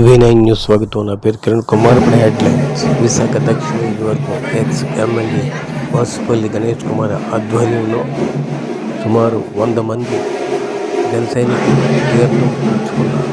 V9 news స్వాగతం. నా పేరు కిరణ్ కుమార్. హెడ్లైన్స్. విశాఖ దక్షిణ నియోజకవర్గం ఎక్స్ ఎమ్మెల్యే వాసుపల్లి గణేష్ కుమార్ ఆధ్వర్యంలో సుమారు 100 మంది జన సైనికులు తీర్థం పుచ్చుకున్నారు.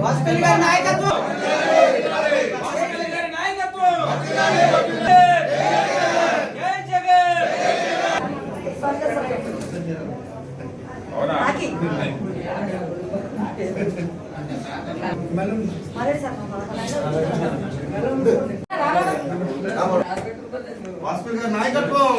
వాసుపల్లి గారి నాయకత్వం, వాసుపల్లి గారి నాయకత్వం, జై జగన్. వాసుపల్లి గారి నాయకత్వం,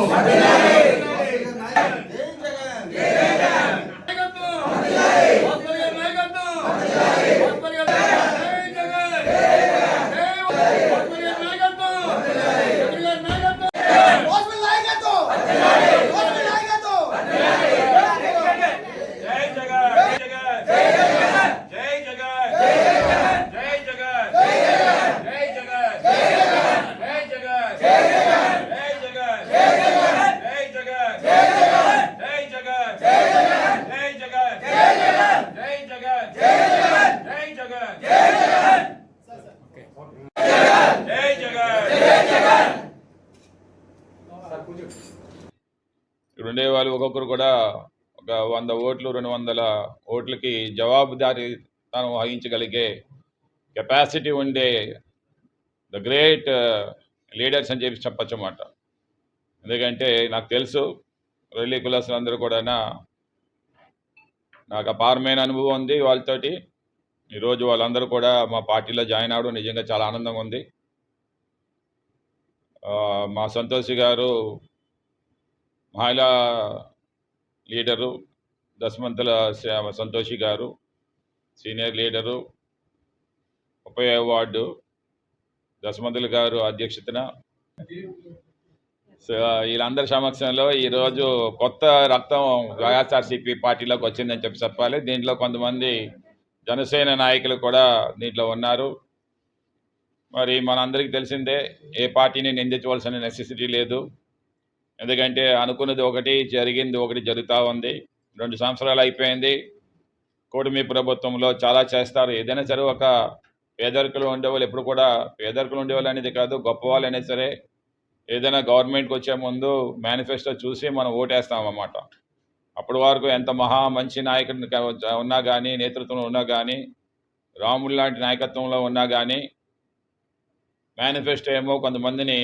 ఇక్కడ ఉండే వాళ్ళు ఒక్కొక్కరు కూడా ఒక 100 ఓట్లు 200 ఓట్లకి జవాబుదారీ తాను వహించగలిగే కెపాసిటీ ఉండే ద గ్రేట్ లీడర్స్ అని చెప్పి చెప్పచ్చు అన్నమాట. ఎందుకంటే నాకు తెలుసు రెల్లి కులస్తులందరూ కూడా నాకు అపారమైన అనుభవం ఉంది వాళ్ళతోటి. ఈరోజు వాళ్ళందరూ కూడా మా పార్టీలో జాయిన్ అవడం నిజంగా చాలా ఆనందంగా ఉంది. మా సంతోషి గారు మహిళా లీడరు, దశమంతుల సంతోషి గారు సీనియర్ లీడరు, 30వ వార్డు దశమంతుల గారు అధ్యక్షతన వీళ్ళందరి సమక్షంలో ఈరోజు కొత్త రక్తం వైఎస్ఆర్సీపీ పార్టీలోకి వచ్చిందని చెప్పాలి. దీంట్లో కొంతమంది జనసేన నాయకులు కూడా దీంట్లో ఉన్నారు. మరి మనందరికీ తెలిసిందే, ఏ పార్టీని నిందించవలసిన నెసెసిటీ లేదు. ఎందుకంటే అనుకున్నది ఒకటి, జరిగింది ఒకటి జరుగుతూ ఉంది. 2 సంవత్సరాలు అయిపోయింది. కూటమి ప్రభుత్వంలో చాలా చేస్తారు. ఏదైనా సరే ఒక పేదరికలు ఉండేవాళ్ళు ఎప్పుడు కూడా పేదరికలు ఉండేవాళ్ళు అనేది కాదు, గొప్పవాళ్ళు అయినా సరే ఏదైనా గవర్నమెంట్కి వచ్చే ముందు మేనిఫెస్టో చూసి మనం ఓటేస్తామన్నమాట. అప్పటి వరకు ఎంత మంచి నాయకుడు ఉన్నా కానీ, నేతృత్వంలో ఉన్నా కానీ, రాముడు లాంటి నాయకత్వంలో ఉన్నా కానీ మేనిఫెస్టో ఏమో కొంతమందిని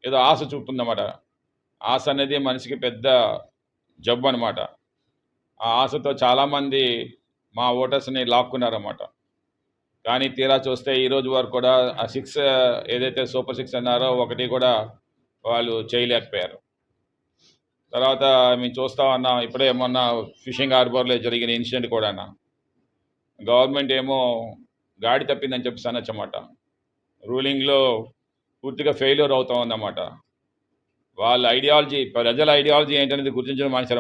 ఏదో ఆశ చూపుతుందన్నమాట. ఆశ అనేది మనిషికి పెద్ద జబ్బు అనమాట. ఆ ఆశతో చాలామంది మా ఓటర్స్ని లాక్కున్నారన్నమాట. కానీ తీరా చూస్తే ఈరోజు వరకు కూడా ఆ 6 ఏదైతే సూపర్ 6 అన్నారో ఒకటి కూడా వాళ్ళు చేయలేకపోయారు. తర్వాత మేము చూస్తూ ఉన్నాం, ఇప్పుడే మొన్న ఫిషింగ్ హార్బర్లో జరిగిన ఇన్సిడెంట్ కూడా గవర్నమెంట్ ఏమో గాడి తప్పిందని చెప్పి అనొచ్చన్నమాట. రూలింగ్లో పూర్తిగా ఫెయిల్యూర్ అవుతూ ఉందన్నమాట. వాళ్ళ ఐడియాలజీ, ప్రజల ఐడియాలజీ ఏంటనేది గుర్తించడం మనిషి.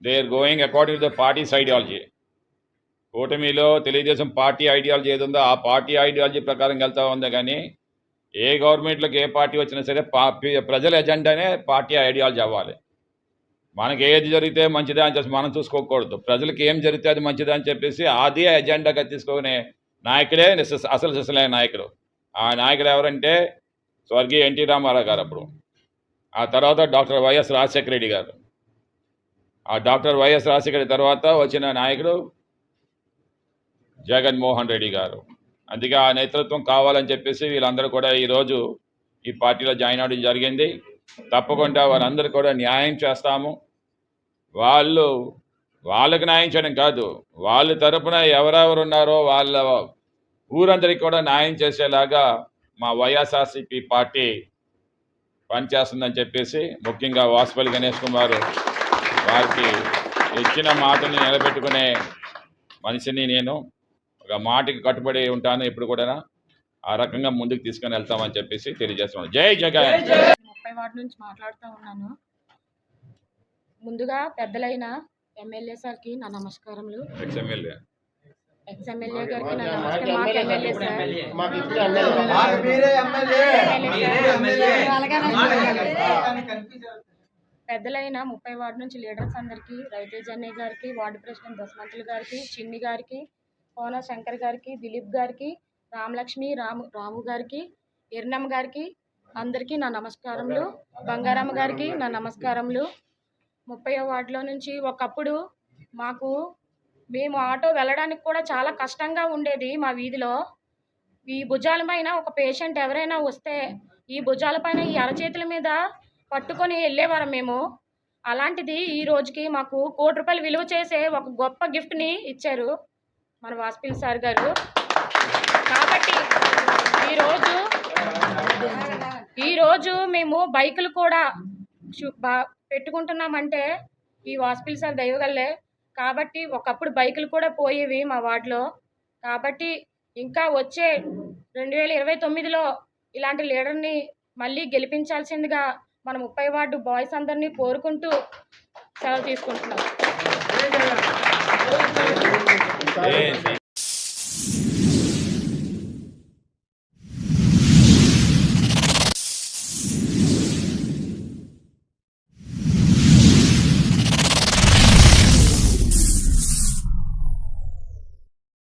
They are going according to the parties ideology. కూటమిలో తెలుగుదేశం పార్టీ ఐడియాలజీ ఏది ఉందో ఆ పార్టీ ఐడియాలజీ ప్రకారం వెళ్తూ ఉంది. కానీ ఏ గవర్నమెంట్లోకి ఏ పార్టీ వచ్చినా సరే ప్రజల ఎజెండానే పార్టీ ఐడియాలజీ అవ్వాలి. మనకి ఏది జరిగితే మంచిదే అని చెప్పి మనం చూసుకోకూడదు. ప్రజలకు ఏం జరిగితే అది మంచిదే అని చెప్పేసి అదే ఎజెండాగా తీసుకునే నాయకుడే అసలు సిసలైన నాయకుడు. ఆ నాయకుడు ఎవరంటే స్వర్గీయ ఎన్టీ రామారావు గారు. అప్పుడు ఆ తర్వాత డాక్టర్ వైఎస్ రాజశేఖర రెడ్డి గారు. ఆ డాక్టర్ వైఎస్ రాజశేఖర రెడ్డి తర్వాత వచ్చిన నాయకుడు జగన్మోహన్ రెడ్డి గారు. అందుకే ఆ నేతృత్వం కావాలని చెప్పేసి వీళ్ళందరూ కూడా ఈరోజు ఈ పార్టీలో జాయిన్ అవ్వడం జరిగింది. తప్పకుండా వారందరూ కూడా న్యాయం చేస్తాము. వాళ్ళకి న్యాయం చేయడం కాదు, వాళ్ళ తరపున ఎవరెవరు ఉన్నారో వాళ్ళ ఊరందరికీ కూడా న్యాయం చేసేలాగా మా వైఎస్ఆర్సీపీ పార్టీ పనిచేస్తుందని చెప్పేసి ముఖ్యంగా వాసుపల్లి గణేష్ కుమార్ వారికి ఇచ్చిన మాటని నిలబెట్టుకునే మనిషిని నేను. ఒక మాటకి కట్టుబడి ఉంటాను ఎప్పుడు కూడా. ఆ రకంగా ముందుకు తీసుకొని వెళ్తామని చెప్పేసి తెలియజేస్తున్నాను. జై జగన్. 30 వార్డు నుంచి మాట్లాడుతూ ఉన్నాను. ముందుగా పెద్దలైన ఎమ్మెల్యే సార్కి నా నమస్కారములు. ఎక్స్ ఎమ్మెల్యే గారికి నా నమస్కారం. మాకు ఎమ్మెల్యే సార్, మాకు మీరే ఎమ్మెల్యే. పెద్దలైన 30 వార్డు నుంచి లీడర్స్ అందరికీ, రవితేజ్ అన్నయ్య గారికి, వార్డు ప్రెసిడెంట్ దశమంతులు గారికి, చిన్ని గారికి, కోన శంకర్ గారికి, దిలీప్ గారికి, రామలక్ష్మి, రాము గారికి, ఎర్నమ్మ గారికి అందరికీ నా నమస్కారములు. బంగారమ్మ గారికి నా నమస్కారములు. 30వ వార్డులో నుంచి ఒకప్పుడు మేము ఆటో వెళ్ళడానికి కూడా చాలా కష్టంగా ఉండేది. మా వీధిలో ఈ భుజాల పైన ఒక పేషెంట్ ఎవరైనా వస్తే ఈ భుజాల పైన ఈ అరచేతుల మీద పట్టుకొని వెళ్ళేవారం మేము. అలాంటిది ఈ రోజుకి మాకు ₹1 కోటి విలువ చేసే ఒక గొప్ప గిఫ్ట్ని ఇచ్చారు మన వాసుపల్లి సార్ గారు. కాబట్టి ఈరోజు మేము బైకులు కూడా పెట్టుకుంటున్నామంటే ఈ వాసుపల్లి సార్ దయవగల్లే. కాబట్టి ఒకప్పుడు బైకులు కూడా పోయేవి మా వార్డులో. కాబట్టి ఇంకా వచ్చే 2029లో ఇలాంటి లీడర్ని మళ్ళీ గెలిపించాల్సిందిగా మన 30 వార్డు బాయ్స్ అందరినీ కోరుకుంటూ సెలవు తీసుకుంటున్నాం.